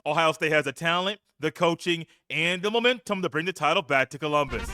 Ohio State has the talent, the coaching, and the momentum to bring the title back to Columbus.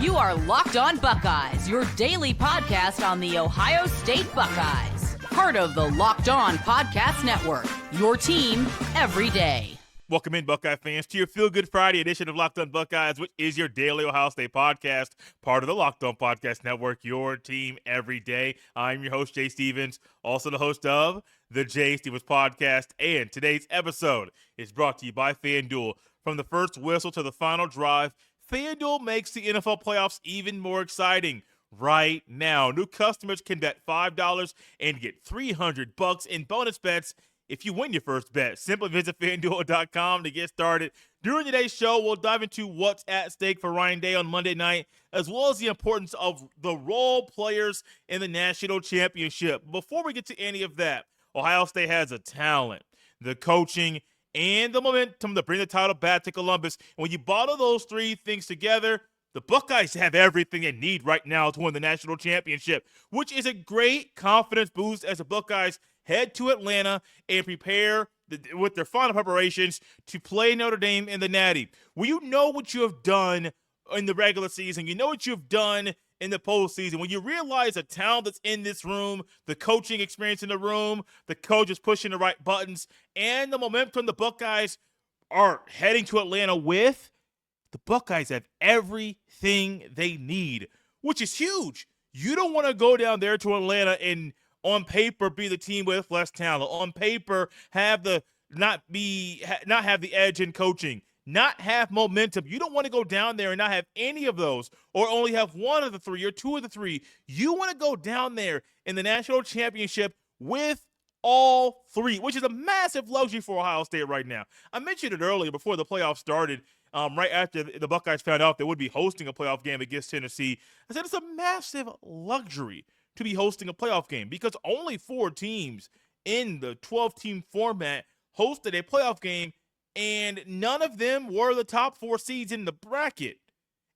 You are Locked On Buckeyes, your daily podcast on the Ohio State Buckeyes. Part of the Locked On Podcast Network, your team every day. Welcome in, Buckeye fans, to your Feel Good Friday edition of Locked On Buckeyes, which is your daily Ohio State podcast, part of the Locked On Podcast Network, your team every day. I'm your host, Jay Stevens, also the host of the Jay Stevens Podcast, and today's episode is brought to you by FanDuel. From the first whistle to the final drive, FanDuel makes the NFL playoffs even more exciting. Right now, new customers can bet $5 and get $300 in bonus bets if you win your first bet. Simply visit FanDuel.com to get started. During today's show, we'll dive into what's at stake for Ryan Day on Monday night, as well as the importance of the role players in the national championship. Before we get to any of that, Ohio State has the talent, the coaching, and the momentum to bring the title back to Columbus. And when you bottle those three things together, the Buckeyes have everything they need right now to win the national championship, which is a great confidence boost as the Buckeyes head to Atlanta and prepare with their final preparations to play Notre Dame in the Natty. Well, you know what you have done in the regular season. You know what you've done in the postseason. When you realize the talent that's in this room, the coaching experience in the room, the coach is pushing the right buttons, and the momentum the Buckeyes are heading to Atlanta with, the Buckeyes have everything they need, which is huge. You don't want to go down there to Atlanta and on paper be the team with less talent. On paper, have the not have the edge in coaching, not have momentum. You don't want to go down there and not have any of those, or only have one of the three or two of the three. You want to go down there in the national championship with all three, which is a massive luxury for Ohio State right now. I mentioned it earlier before the playoffs started. Right after the Buckeyes found out they would be hosting a playoff game against Tennessee, I said it's a massive luxury to be hosting a playoff game because only 4 teams in the 12-team format hosted a playoff game, and none of them were the top 4 seeds in the bracket.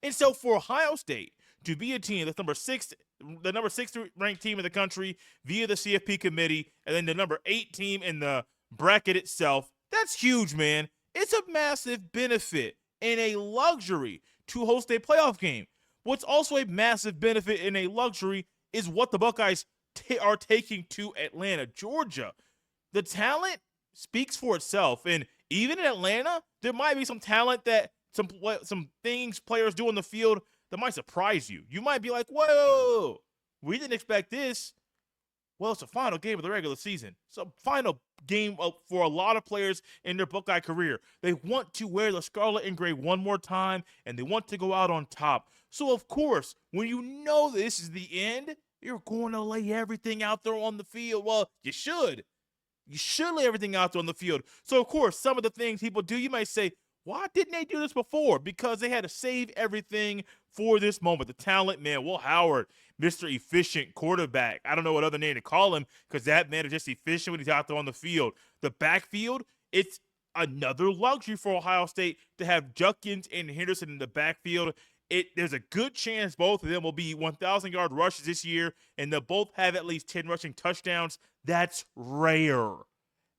And so for Ohio State to be a team that's the number 6 ranked team in the country via the CFP committee, and then the number 8 team in the bracket itself, that's huge, man. It's a massive benefit and a luxury to host a playoff game. What's also a massive benefit and a luxury is what the Buckeyes are taking to Atlanta, Georgia. The talent speaks for itself, and even in Atlanta, there might be some talent that some things players do on the field that might surprise you. You might be like, whoa, we didn't expect this. Well, it's the final game of the regular season. It's a final game for a lot of players in their Buckeye career. They want to wear the scarlet and gray one more time, and they want to go out on top. So, of course, when you know this is the end, you're going to lay everything out there on the field. Well, you should. You should lay everything out there on the field. So, of course, some of the things people do, you might say, why didn't they do this before? Because they had to save everything for this moment. The talent, man, Will Howard, Mr. Efficient quarterback. I don't know what other name to call him because that man is just efficient when he's out there on the field. The backfield, it's another luxury for Ohio State to have Judkins and Henderson in the backfield. There's a good chance both of them will be 1,000-yard rushes this year, and they'll both have at least 10 rushing touchdowns. That's rare.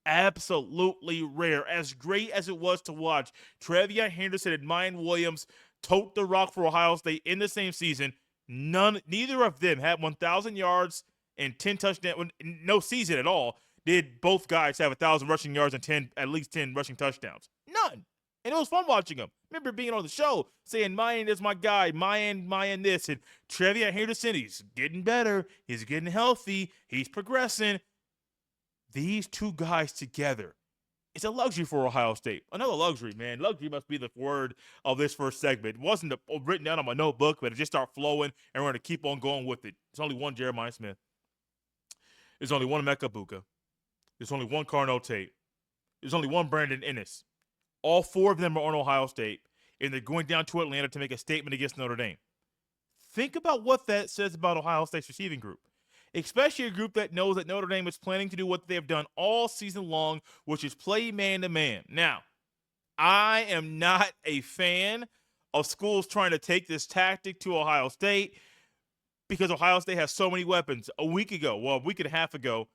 Absolutely rare. As great as it was to watch TreVeyon Henderson and Mayan Williams tote the rock for Ohio State in the same season, neither of them had 1,000 yards and 10 touchdowns. No season at all did both guys have 1,000 rushing yards and at least 10 rushing touchdowns. None. And it was fun watching them. Remember being on the show saying Mayan is my guy, Mayan this, and TreVeyon Henderson, he's getting better, he's getting healthy, he's progressing. These two guys together, it's a luxury for Ohio State. Another luxury, man. Luxury must be the word of this first segment. It wasn't written down on my notebook, but it just started flowing, and we're going to keep on going with it. There's only one Jeremiah Smith. There's only one Emeka Egbuka. There's only one Carnell Tate. There's only one Brandon Ennis. All 4 of them are on Ohio State, and they're going down to Atlanta to make a statement against Notre Dame. Think about what that says about Ohio State's receiving group, especially a group that knows that Notre Dame is planning to do what they have done all season long, which is play man-to-man. Now, I am not a fan of schools trying to take this tactic to Ohio State. because Ohio State has so many weapons. A week and a half ago,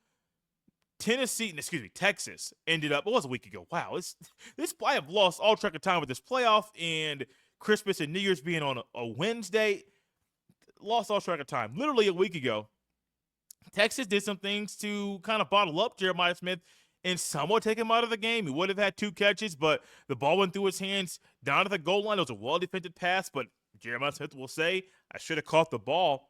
Texas ended up, it was a week ago. Wow, I have lost all track of time with this playoff and Christmas and New Year's being on a Wednesday. Lost all track of time. Literally a week ago, Texas did some things to kind of bottle up Jeremiah Smith and somewhat take him out of the game. He would have had 2 catches, but the ball went through his hands down to the goal line. It was a well-defended pass, but Jeremiah Smith will say, I should have caught the ball.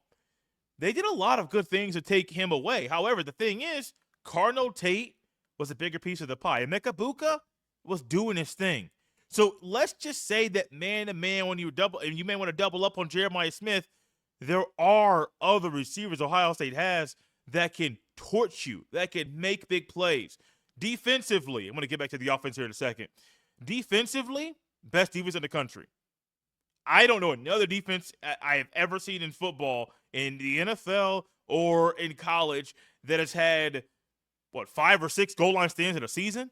They did a lot of good things to take him away. However, the thing is, Cardinal Tate was a bigger piece of the pie. Emeka Egbuka was doing his thing. So let's just say that man-to-man, when you may want to double up on Jeremiah Smith, there are other receivers Ohio State has that can torch you, that can make big plays. Defensively, I'm going to get back to the offense here in a second. Defensively, best defense in the country. I don't know another defense I have ever seen in football, in the NFL or in college, that has had, 5 or 6 goal line stands in a season?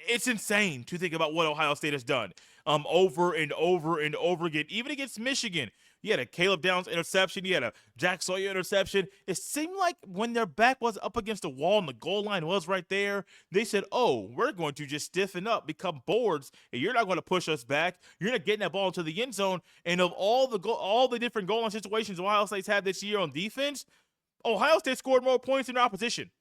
It's insane to think about what Ohio State has done over and over and over again. Even against Michigan, you had a Caleb Downs interception. You had a Jack Sawyer interception. It seemed like when their back was up against the wall and the goal line was right there, they said, we're going to just stiffen up, become boards, and you're not going to push us back. You're not getting that ball into the end zone. And of all the different goal line situations Ohio State's had this year on defense, Ohio State scored more points than their opposition.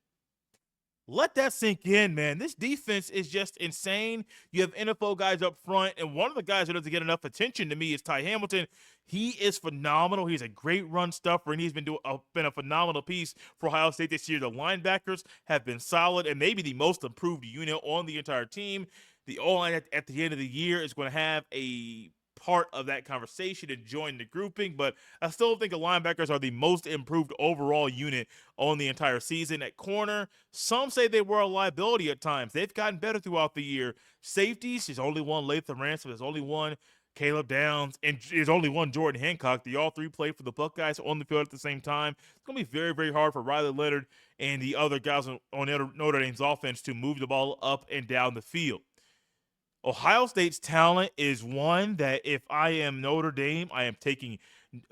Let that sink in, man. This defense is just insane. You have NFL guys up front, and one of the guys who doesn't get enough attention to me is Ty Hamilton. He is phenomenal. He's a great run stuffer, and he's been a phenomenal piece for Ohio State this year. The linebackers have been solid and maybe the most improved unit on the entire team. The O-line at the end of the year is going to have a part of that conversation and join the grouping, but I still think the linebackers are the most improved overall unit on the entire season. At corner, some say they were a liability at times. They've gotten better throughout the year. Safeties, there's only one Latham Ransom, there's only one Caleb Downs, and there's only one Jordan Hancock. They all 3 play for the Buckeyes on the field at the same time. It's going to be very, very hard for Riley Leonard and the other guys on Notre Dame's offense to move the ball up and down the field. Ohio State's talent is one that if I am Notre Dame, I am taking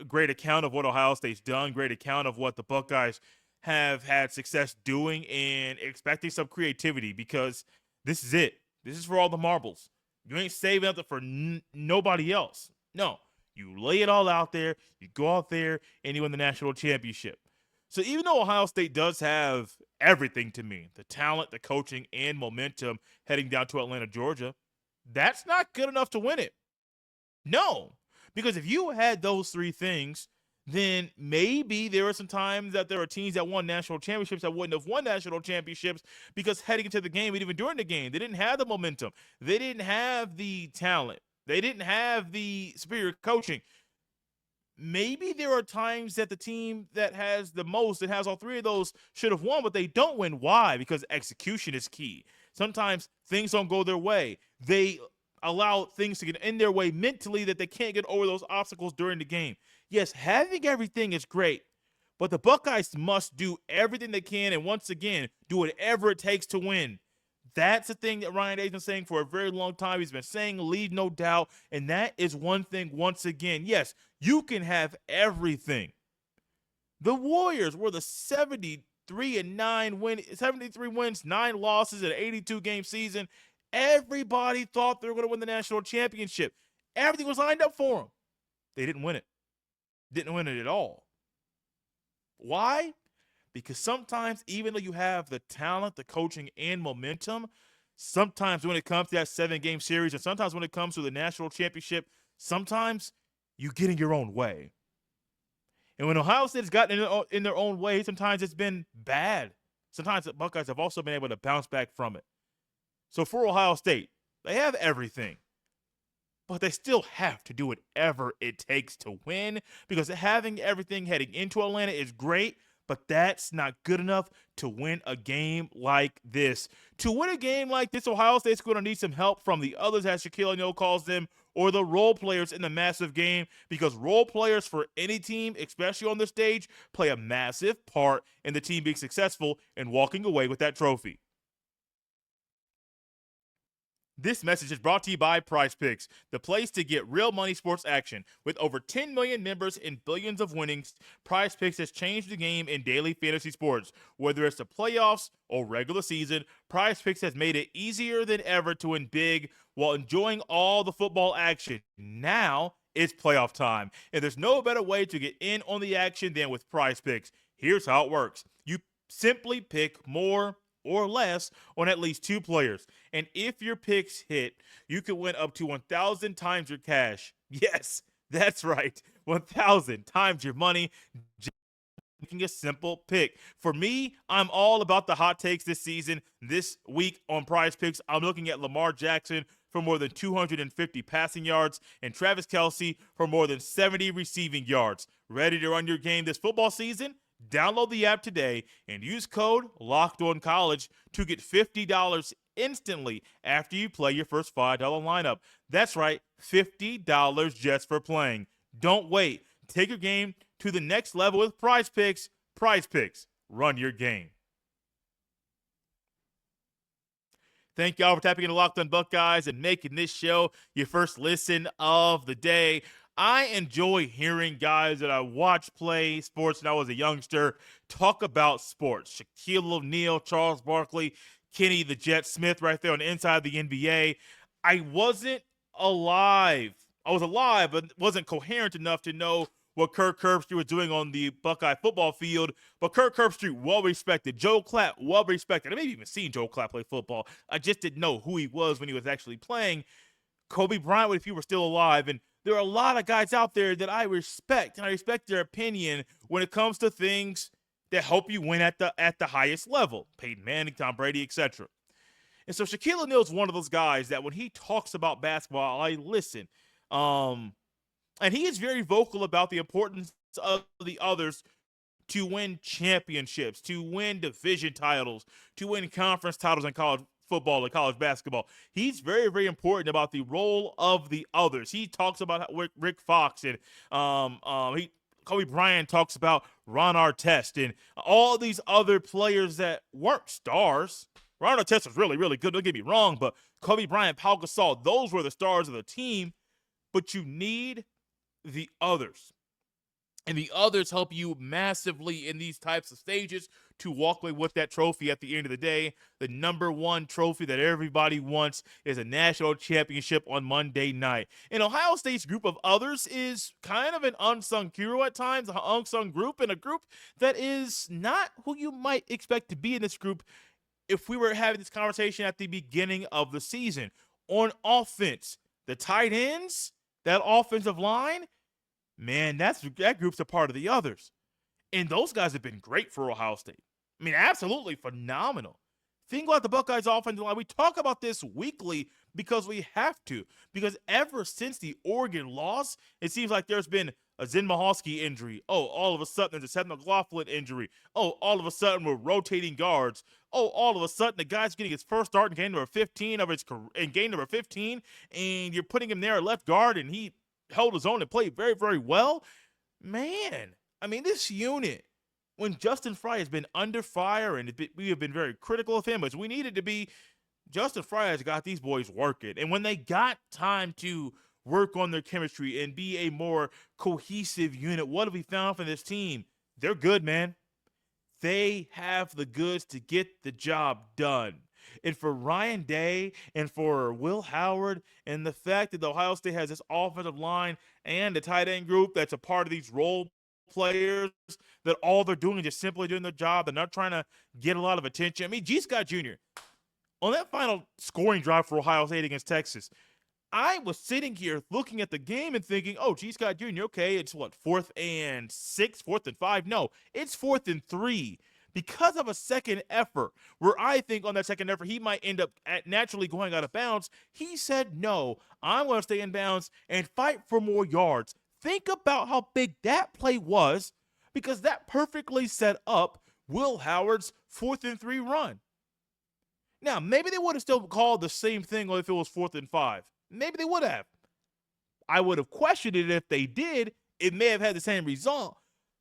great account of what Ohio State's done, great account of what the Buckeyes have had success doing, and expecting some creativity, because this is it. This is for all the marbles. You ain't saving nothing for nobody else. No, you lay it all out there, you go out there, and you win the national championship. So even though Ohio State does have everything to me, the talent, the coaching, and momentum heading down to Atlanta, Georgia, that's not good enough to win it. No, because if you had those 3 things, then maybe there are some times that there are teams that won national championships that wouldn't have won national championships, because heading into the game and even during the game, they didn't have the momentum. They didn't have the talent. They didn't have the superior coaching. Maybe there are times that the team that has the most, that has all 3 of those, should have won, but they don't win. Why? Because execution is key. Sometimes things don't go their way. They allow things to get in their way mentally, that they can't get over those obstacles during the game. Yes, having everything is great, but the Buckeyes must do everything they can, and once again, do whatever it takes to win. That's the thing that Ryan Day's been saying for a very long time. He's been saying lead no doubt, and that is one thing once again. Yes, you can have everything. The Warriors were the 73 wins, 9 losses, an 82-game season. Everybody thought they were going to win the national championship. Everything was lined up for them. They didn't win it. Didn't win it at all. Why? Because sometimes, even though you have the talent, the coaching, and momentum, sometimes when it comes to that 7-game series, and sometimes when it comes to the national championship, sometimes you get in your own way. And when Ohio State has gotten in their own way, sometimes it's been bad. Sometimes the Buckeyes have also been able to bounce back from it. So for Ohio State, they have everything, but they still have to do whatever it takes to win, because having everything heading into Atlanta is great, but that's not good enough to win a game like this. To win a game like this, Ohio State's going to need some help from the others, as Shaquille O'Neal calls them, or the role players in the massive game, because role players for any team, especially on the stage, play a massive part in the team being successful and walking away with that trophy. This message is brought to you by Prize Picks, the place to get real money sports action. With over 10 million members and billions of winnings, Prize Picks has changed the game in daily fantasy sports. Whether it's the playoffs or regular season, Prize Picks has made it easier than ever to win big while enjoying all the football action. Now it's playoff time, and there's no better way to get in on the action than with Prize Picks. Here's how it works. You simply pick more or less on at least 2 players. And if your picks hit, you can win up to 1,000 times your cash. Yes, that's right. 1,000 times your money. Just making a simple pick. For me, I'm all about the hot takes this season. This week on Prize Picks, I'm looking at Lamar Jackson for more than 250 passing yards and Travis Kelce for more than 70 receiving yards. Ready to run your game this football season? Download the app today and use code LOCKEDONCollege to get $50 instantly after you play your first $5 lineup. That's right, $50 just for playing. Don't wait. Take your game to the next level with Prize Picks. Prize Picks. Run your game. Thank y'all for tapping into Locked On Buckeyes and making this show your first listen of the day. I enjoy hearing guys that I watched play sports when I was a youngster talk about sports. Shaquille O'Neal, Charles Barkley, Kenny the Jet Smith right there on the inside of the NBA. I wasn't alive. I was alive, but wasn't coherent enough to know what Kirk Herbstreit was doing on the Buckeye football field. But Kirk Herbstreit, well-respected. Joe Clapp, well-respected. I maybe even seen Joe Clapp play football. I just didn't know who he was when he was actually playing. Kobe Bryant, if he were still alive. And there are a lot of guys out there that I respect, and I respect their opinion when it comes to things that help you win at the highest level. Peyton Manning, Tom Brady, etc. And so Shaquille O'Neal is one of those guys that when he talks about basketball, I listen. And he is very vocal about the importance of the others to win championships, to win division titles, to win conference titles in college football and college basketball. He's very, very important about the role of the others. He talks about Rick Fox and Kobe Bryant talks about Ron Artest and all these other players that weren't stars. Ron Artest was really, really good. Don't get me wrong, but Kobe Bryant, Pau Gasol, those were the stars of the team. But you need the others. And the others help you massively in these types of stages to walk away with that trophy at the end of the day. The number one trophy that everybody wants is a national championship on Monday night. And Ohio State's group of others is kind of an unsung hero at times, an unsung group, and a group that is not who you might expect to be in this group if we were having this conversation at the beginning of the season. On offense, the tight ends, that offensive line, man, that group's a part of the others. And those guys have been great for Ohio State. I mean, absolutely phenomenal. Think about the Buckeyes offensive line. We talk about this weekly because we have to. Because ever since the Oregon loss, it seems like there's been a Zen Mahalski injury. Oh, all of a sudden there's a Seth McLaughlin injury. Oh, all of a sudden we're rotating guards. Oh, all of a sudden the guy's getting his first start in game number 15 of his career, in game number 15, and you're putting him there at left guard, and he held his own and played very, very well. Man, I mean, this unit, when Justin Fry has been under fire, and we have been very critical of him, as we needed to be, Justin Fry has got these boys working. And when they got time to work on their chemistry and be a more cohesive unit, what have we found from this team? They're good, man. They have the goods to get the job done. And for Ryan Day and for Will Howard and the fact that Ohio State has this offensive line and the tight end group that's a part of these role players that all they're doing is just simply doing their job. They're not trying to get a lot of attention. I mean, G. Scott Jr., on that final scoring drive for Ohio State against Texas, I was sitting here looking at the game and thinking, oh, G. Scott Jr., okay, it's what, 4th and 6, 4th and 5? No, it's 4th and 3. Because of a second effort, where I think on that second effort he might end up naturally going out of bounds, he said, no, I'm going to stay in bounds and fight for more yards. Think about how big that play was, because that perfectly set up Will Howard's 4th and 3 run. Now, maybe they would have still called the same thing if it was 4th and 5. Maybe they would have. I would have questioned it if they did. It may have had the same result.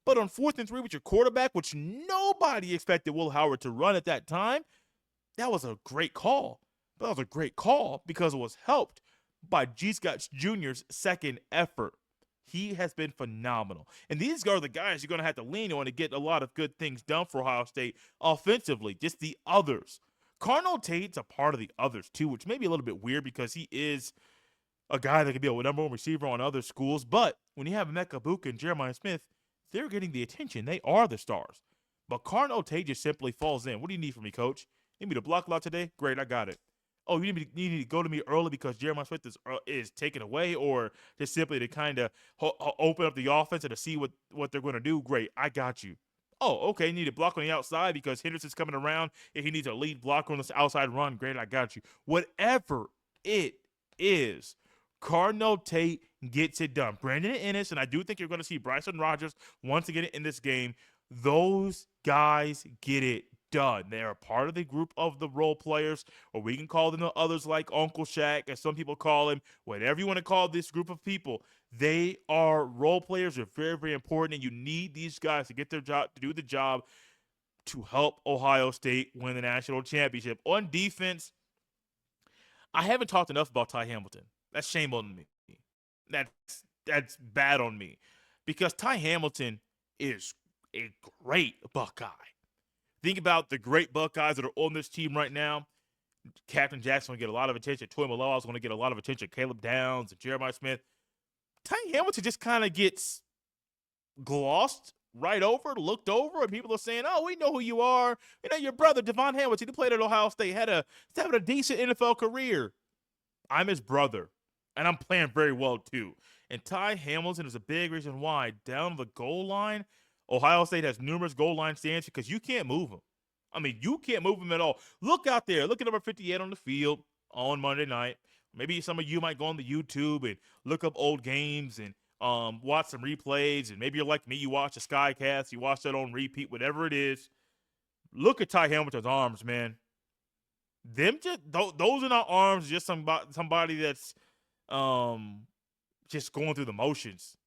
But on 4th and 3 with your quarterback, which nobody expected Will Howard to run at that time, that was a great call. But that was a great call because it was helped by G. Scott Jr.'s second effort. He has been phenomenal. And these are the guys you're going to have to lean on to get a lot of good things done for Ohio State offensively, just the others. Carnell Tate's a part of the others, too, which may be a little bit weird because he is a guy that could be a number one receiver on other schools. But when you have Emeka Egbuka and Jeremiah Smith, they're getting the attention. They are the stars. But Carnell Tate just simply falls in. What do you need from me, coach? You need me to block a lot today? Great, I got it. Oh, you need to go to me early because Jeremiah Smith is taken away, or just simply to kind of open up the offense and to see what they're going to do? Great, I got you. Oh, okay, you need to block on the outside because Henderson's coming around and he needs a lead blocker on this outside run. Great, I got you. Whatever it is, Carnell Tate gets it done. Brandon Ennis, and I do think you're going to see Bryson Rogers once again in this game. Those guys get it done. They're a part of the group of the role players, or we can call them the others like Uncle Shaq, as some people call him, whatever you want to call this group of people. They are role players. They're very, very important, and you need these guys to get their job, to do the job, to help Ohio State win the national championship. On defense, I haven't talked enough about Ty Hamilton. That's shame on me. That's bad on me, because Ty Hamilton is a great Buckeye. Think about the great Buckeyes that are on this team right now. Captain Jackson will get a lot of attention. Toy Malawa is going to get a lot of attention. Caleb Downs and Jeremiah Smith. Ty Hamilton just kind of gets glossed right over, looked over, and people are saying, oh, we know who you are. You know, your brother, Devon Hamilton, he played at Ohio State, he's having a decent NFL career. I'm his brother, and I'm playing very well too. And Ty Hamilton is a big reason why down the goal line, Ohio State has numerous goal line stands because you can't move him. I mean, you can't move him at all. Look out there. Look at number 58 on the field on Monday night. Maybe some of you might go on the YouTube and look up old games and watch some replays. And maybe you're like me. You watch the Skycast. You watch that on repeat, whatever it is. Look at Ty Hamilton's arms, man. Those are not arms, just somebody that's just going through the motions,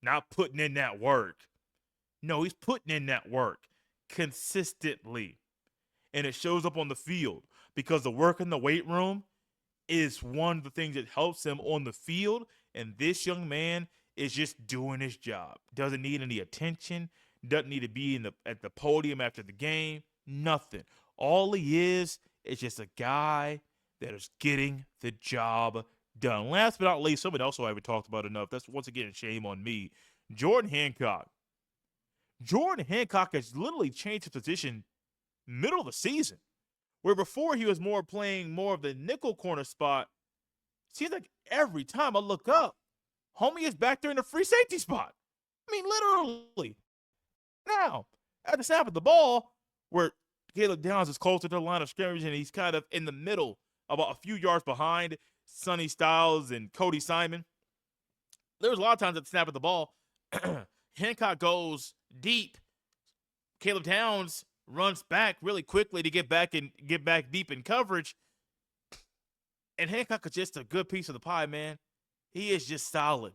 not putting in that work. No, he's putting in that work consistently. And it shows up on the field because the work in the weight room is one of the things that helps him on the field. And this young man is just doing his job. Doesn't need any attention. Doesn't need to be at the podium after the game. Nothing. All he is just a guy that is getting the job done. Last but not least, someone else who I haven't talked about enough. That's once again shame on me. Jordan Hancock. Jordan Hancock has literally changed his position middle of the season, where before he was playing more of the nickel corner spot. Seems like every time I look up, homie is back there in the free safety spot. I mean, literally. Now, at the snap of the ball, where Caleb Downs is closer to the line of scrimmage and he's kind of in the middle, about a few yards behind Sonny Styles and Cody Simon. There was a lot of times at the snap of the ball, Hancock goes deep. Caleb Downs runs back really quickly to get back deep in coverage. And Hancock is just a good piece of the pie, man. He is just solid.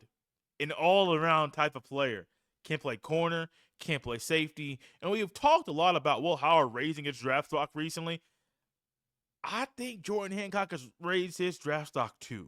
An all-around type of player. Can't play corner, can't play safety. And we've talked a lot about Will Howard raising his draft stock recently. I think Jordan Hancock has raised his draft stock too.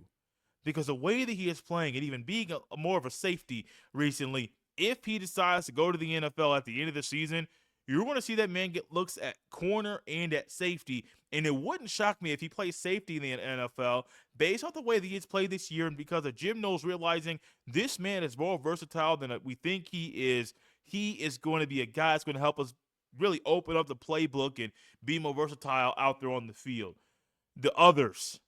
Because the way that he is playing and even being more of a safety recently, if he decides to go to the NFL at the end of the season, you're going to see that man get looks at corner and at safety. And it wouldn't shock me if he plays safety in the NFL based on the way that he's played this year and because of Jim Knowles realizing this man is more versatile than we think he is. He is going to be a guy that's going to help us really open up the playbook and be more versatile out there on the field. The others,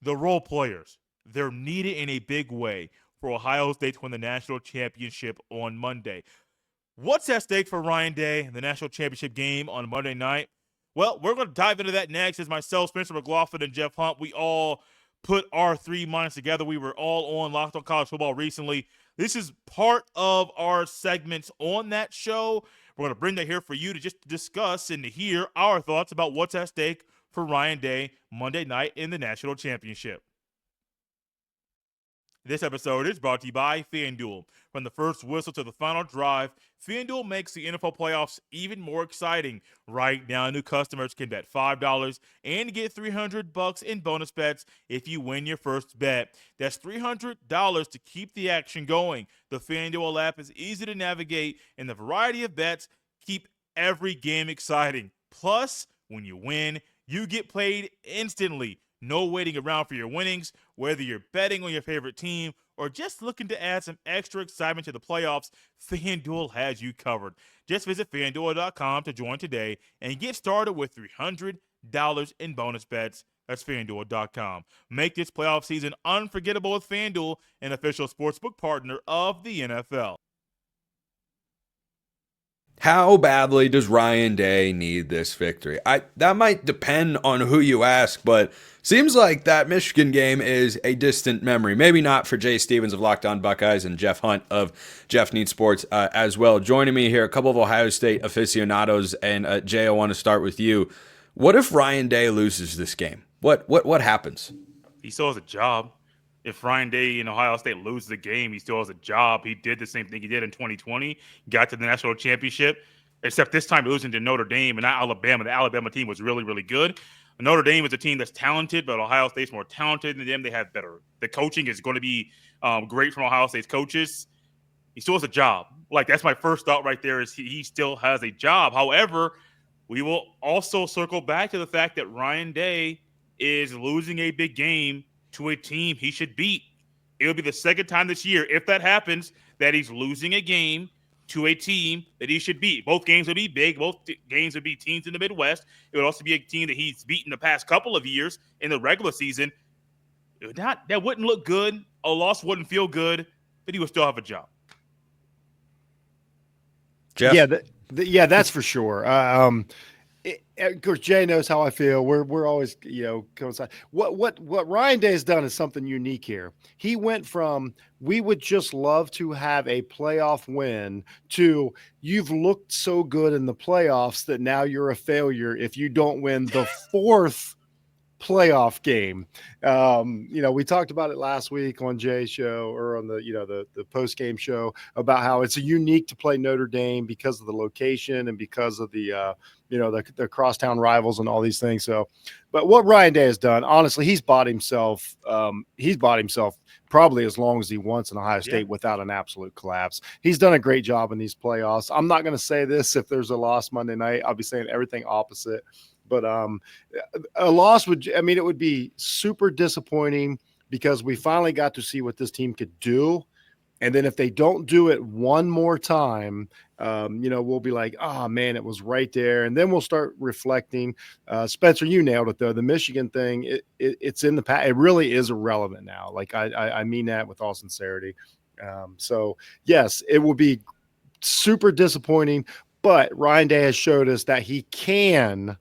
the role players, they're needed in a big way for Ohio State to win the national championship on Monday. What's at stake for Ryan Day, the national championship game on Monday night? Well, we're going to dive into that next as myself, Spencer McLaughlin, and Jeff Hunt, we all put our 3 minds together. We were all on Locked on College Football recently. This is part of our segments on that show. We're going to bring that here for you to just discuss and to hear our thoughts about what's at stake for Ryan Day Monday night in the national championship. This episode is brought to you by FanDuel. From the first whistle to the final drive, FanDuel makes the NFL playoffs even more exciting. Right now, new customers can bet $5 and get $300 in bonus bets if you win your first bet. That's $300 to keep the action going. The FanDuel app is easy to navigate, and the variety of bets keep every game exciting. Plus, when you win, you get paid instantly. No waiting around for your winnings. Whether you're betting on your favorite team or just looking to add some extra excitement to the playoffs, FanDuel has you covered. Just visit FanDuel.com to join today and get started with $300 in bonus bets. That's FanDuel.com. Make this playoff season unforgettable with FanDuel, an official sportsbook partner of the NFL. How badly does Ryan Day need this victory? That might depend on who you ask, but seems like that Michigan game is a distant memory. Maybe not for Jay Stevens of Locked On Buckeyes and Jeff Hunt of Jeff Needs Sports as well. Joining me here, a couple of Ohio State aficionados, and Jay, I want to start with you. What if Ryan Day loses this game? What happens? He still has a job. If Ryan Day in Ohio State loses the game, he still has a job. He did the same thing he did in 2020, got to the national championship, except this time losing to Notre Dame and not Alabama. The Alabama team was really, really good. Notre Dame is a team that's talented, but Ohio State's more talented than them. They have better. The coaching is going to be great from Ohio State's coaches. He still has a job. Like, that's my first thought right there is he still has a job. However, we will also circle back to the fact that Ryan Day is losing a big game to a team he should beat. It'll be the second time this year, if that happens, that he's losing a game to a team that he should beat. Both games would be big. Both games would be teams in the Midwest. It would also be a team that he's beaten the past couple of years in the regular season. That wouldn't look good. A loss wouldn't feel good, but he would still have a job. Jeff? Yeah, that's for sure. Of course, Jay knows how I feel. We're always, coincide. What Ryan Day has done is something unique here. He went from we would just love to have a playoff win to you've looked so good in the playoffs that now you're a failure if you don't win the fourth playoff game. We talked about it last week on Jay's show or on the post game show about how it's unique to play Notre Dame because of the location and because of the crosstown rivals and all these things. So, but what Ryan Day has done, honestly, he's bought himself probably as long as he wants in Ohio State without an absolute collapse. He's done a great job in these playoffs. I'm not going to say this if there's a loss Monday night. I'll be saying everything opposite. But a loss it would be super disappointing because we finally got to see what this team could do. And then if they don't do it one more time, we'll be like, oh, man, it was right there. And then we'll start reflecting. Spencer, you nailed it, though. The Michigan thing, it's in the past. It really is irrelevant now. Like, I mean that with all sincerity. So, yes, it will be super disappointing. But Ryan Day has showed us that he can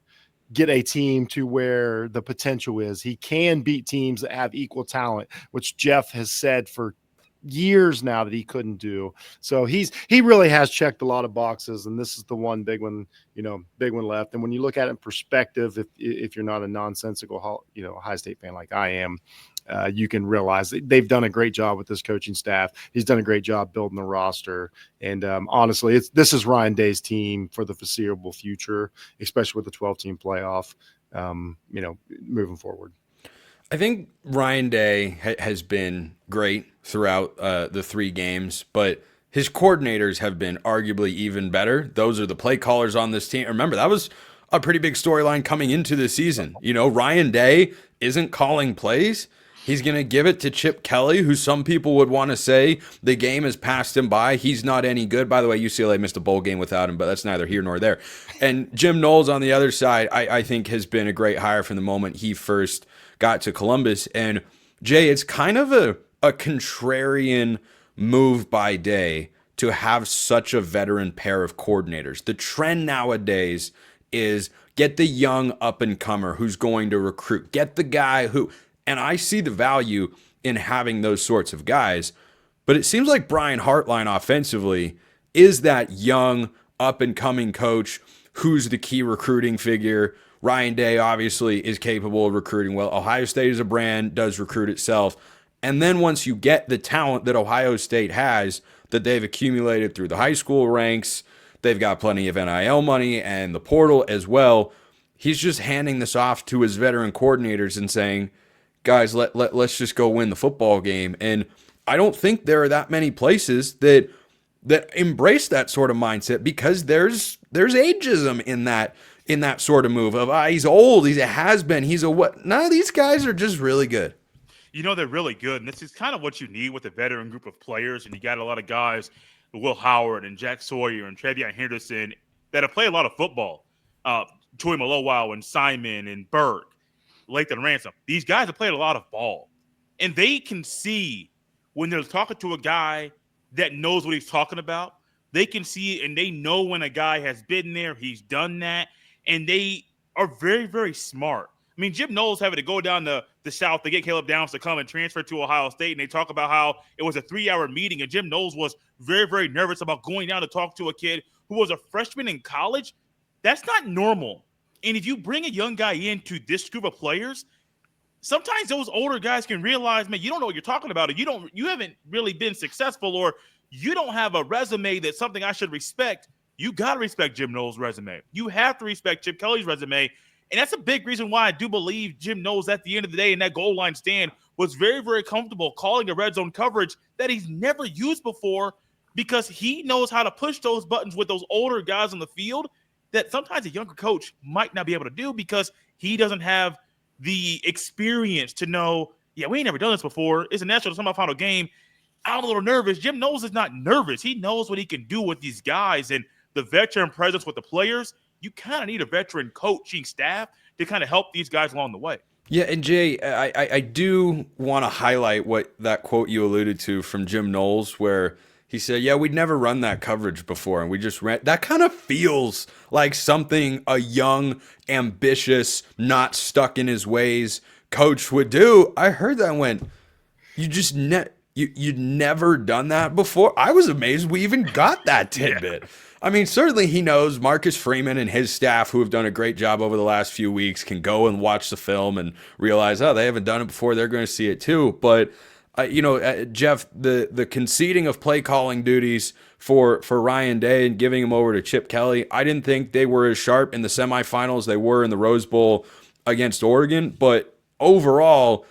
get a team to where the potential is. He can beat teams that have equal talent, which Jeff has said for years now that he couldn't do. So he really has checked a lot of boxes, and this is the one big one left. And when you look at it in perspective, if you're not a nonsensical Ohio State fan like I am, you can realize that they've done a great job with this coaching staff. He's done a great job building the roster. And honestly, this is Ryan Day's team for the foreseeable future, especially with the 12-team playoff, moving forward. I think Ryan Day has been great throughout the three games, but his coordinators have been arguably even better. Those are the play callers on this team. Remember, that was a pretty big storyline coming into the season. Ryan Day isn't calling plays. He's going to give it to Chip Kelly, who some people would want to say the game has passed him by. He's not any good. By the way, UCLA missed a bowl game without him, but that's neither here nor there. And Jim Knowles on the other side, I think has been a great hire from the moment he first got to Columbus. And Jay, it's kind of a contrarian move by Day to have such a veteran pair of coordinators. The trend nowadays is get the young up-and-comer who's going to recruit. Get the guy who... And I see the value in having those sorts of guys. But it seems like Brian Hartline offensively is that young, up-and-coming coach who's the key recruiting figure. Ryan Day obviously is capable of recruiting well. Ohio State is a brand, does recruit itself. And then once you get the talent that Ohio State has, that they've accumulated through the high school ranks, they've got plenty of NIL money and the portal as well. He's just handing this off to his veteran coordinators and saying, guys, let's just go win the football game. And I don't think there are that many places that embrace that sort of mindset, because there's ageism in that sort of move of he's old, he's a has-been, he's a what. No, these guys are just really good. They're really good, and this is kind of what you need with a veteran group of players. And you got a lot of guys, Will Howard and Jack Sawyer and TreVeyon Henderson, that have played a lot of football. Troy Malowau and Simon and Burke, Lathan Ransom. These guys have played a lot of ball, and they can see when they're talking to a guy that knows what he's talking about. They can see it, and they know when a guy has been there, he's done that, and they are very, very smart. I mean, Jim Knowles having to go down to the South to get Caleb Downs to come and transfer to Ohio State, and they talk about how it was a 3-hour meeting, and Jim Knowles was very, very nervous about going down to talk to a kid who was a freshman in college. That's not normal. And if you bring a young guy into this group of players, sometimes those older guys can realize, man, you don't know what you're talking about, or you haven't really been successful, or you don't have a resume that's something I should respect. You got to respect Jim Knowles' resume. You have to respect Chip Kelly's resume. And that's a big reason why I do believe Jim Knowles at the end of the day in that goal line stand was very, very comfortable calling a red zone coverage that he's never used before, because he knows how to push those buttons with those older guys on the field that sometimes a younger coach might not be able to do, because he doesn't have the experience to know, yeah, we ain't never done this before. It's a national semifinal game. I'm a little nervous. Jim Knowles is not nervous. He knows what he can do with these guys, and the veteran presence with the players. You kind of need a veteran coaching staff to kind of help these guys along the way. Yeah, and Jay, I do want to highlight what that quote you alluded to from Jim Knowles, where he said, yeah, we'd never run that coverage before, and we just ran. That kind of feels like something a young, ambitious, not stuck in his ways coach would do. I heard that and went, you'd never done that before? I was amazed we even got that tidbit. Yeah. I mean, certainly he knows Marcus Freeman and his staff, who have done a great job over the last few weeks, can go and watch the film and realize, oh, they haven't done it before. They're going to see it too. But, Jeff, the conceding of play calling duties for Ryan Day and giving him over to Chip Kelly, I didn't think they were as sharp in the semifinals they were in the Rose Bowl against Oregon. But overall,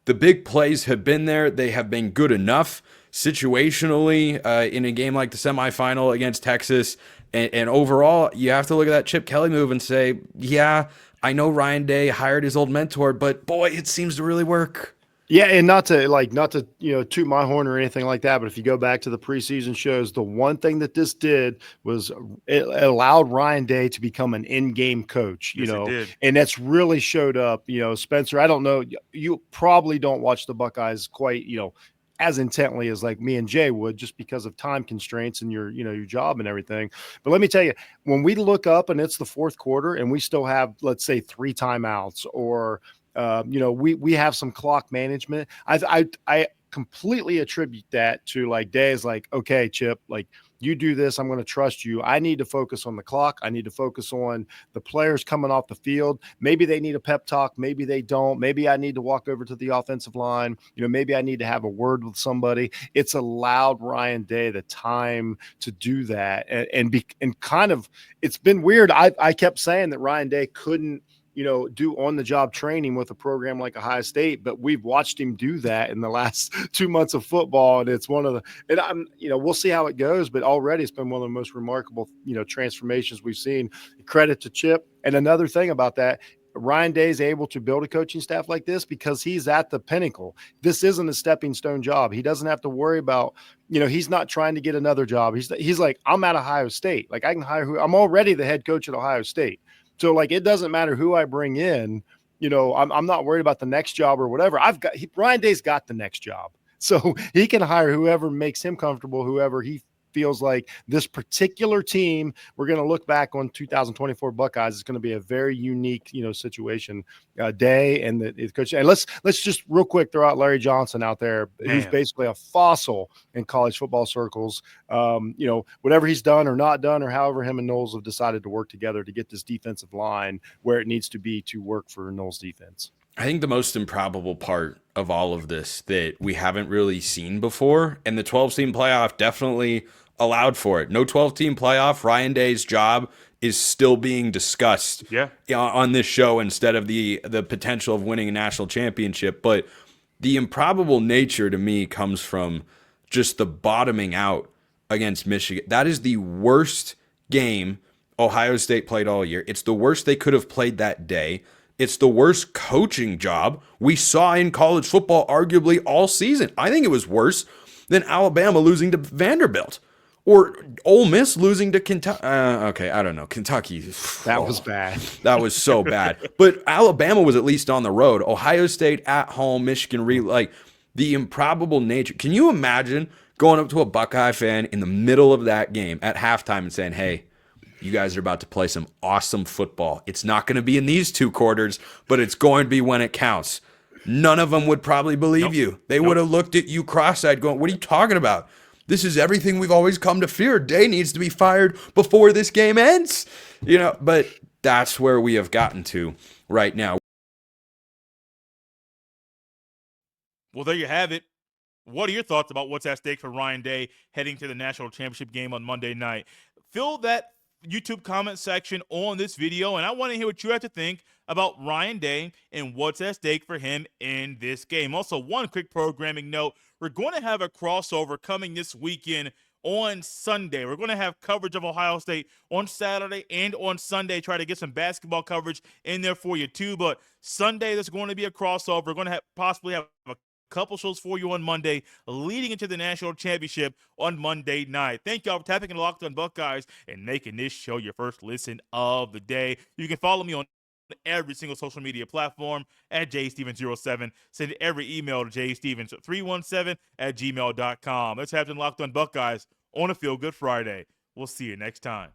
the big plays have been there. They have been good enough situationally in a game like the semifinal against Texas. And overall, you have to look at that Chip Kelly move and say, yeah, I know Ryan Day hired his old mentor, but boy, it seems to really work. Yeah, and not to toot my horn or anything like that, but if you go back to the preseason shows, the one thing that this did was it allowed Ryan Day to become an in-game coach, Yes, it did. And that's really showed up. Spencer, I don't know, you probably don't watch the Buckeyes quite, as intently as like me and Jay would, just because of time constraints and your job and everything. But let me tell you, when we look up and it's the fourth quarter and we still have, let's say, 3 timeouts, or we have some clock management. I completely attribute that to like Day's like, okay, Chip, like you do this, I'm going to trust you. I need to focus on the clock. I need to focus on the players coming off the field. Maybe they need a pep talk. Maybe they don't. Maybe I need to walk over to the offensive line. Maybe I need to have a word with somebody. It's allowed Ryan Day the time to do that. And kind of, it's been weird. I kept saying that Ryan Day couldn't, do on-the-job training with a program like Ohio State, but we've watched him do that in the last 2 months of football, and it's we'll see how it goes, but already it's been one of the most remarkable, transformations we've seen. Credit to Chip. And another thing about that, Ryan Day is able to build a coaching staff like this because he's at the pinnacle. This isn't a stepping stone job. He doesn't have to worry about, he's not trying to get another job. He's like, I'm at Ohio State. Like I can hire I'm already the head coach at Ohio State. So like, it doesn't matter who I bring in, I'm not worried about the next job or whatever. Ryan Day's got the next job. So he can hire whoever makes him comfortable, whoever he feels like this particular team. We're going to look back on 2024 Buckeyes. It's going to be a very unique, situation. Day and the coach. And let's just real quick throw out Larry Johnson out there, who's basically a fossil in college football circles. Whatever he's done or not done, or however him and Knowles have decided to work together to get this defensive line where it needs to be to work for Knowles defense. I think the most improbable part of all of this that we haven't really seen before, and the 12-team playoff definitely allowed for it. No 12-team playoff. Ryan Day's job is still being discussed on this show instead of the potential of winning a national championship. But the improbable nature to me comes from just the bottoming out against Michigan. That is the worst game Ohio State played all year. It's the worst they could have played that day. It's the worst coaching job we saw in college football arguably all season. I think it was worse than Alabama losing to Vanderbilt or Ole Miss losing to Kentucky. Okay, I don't know. Kentucky. That was bad. That was so bad. But Alabama was at least on the road. Ohio State at home, Michigan, like the improbable nature. Can you imagine going up to a Buckeye fan in the middle of that game at halftime and saying, hey, you guys are about to play some awesome football. It's not going to be in these 2 quarters, but it's going to be when it counts. None of them would probably believe you. They would have looked at you cross-eyed going, what are you talking about? This is everything we've always come to fear. Day needs to be fired before this game ends. But that's where we have gotten to right now. Well, there you have it. What are your thoughts about what's at stake for Ryan Day heading to the national championship game on Monday night? Fill that YouTube comment section on this video, and I want to hear what you have to think about Ryan Day and what's at stake for him in this game. Also, one quick programming note, we're going to have a crossover coming this weekend on Sunday. We're going to have coverage of Ohio State on Saturday and on Sunday, try to get some basketball coverage in there for you too, but Sunday there's going to be a crossover. We're going to possibly have a couple shows for you on Monday leading into the national championship on Monday night. Thank y'all for tapping into Locked On Buckeyes and making this show your first listen of the day. You can follow me on every single social media platform at jstevens07. Send every email to jstevens317@gmail.com. Let's have them Locked On Buckeyes on a Feel Good Friday. We'll see you next time.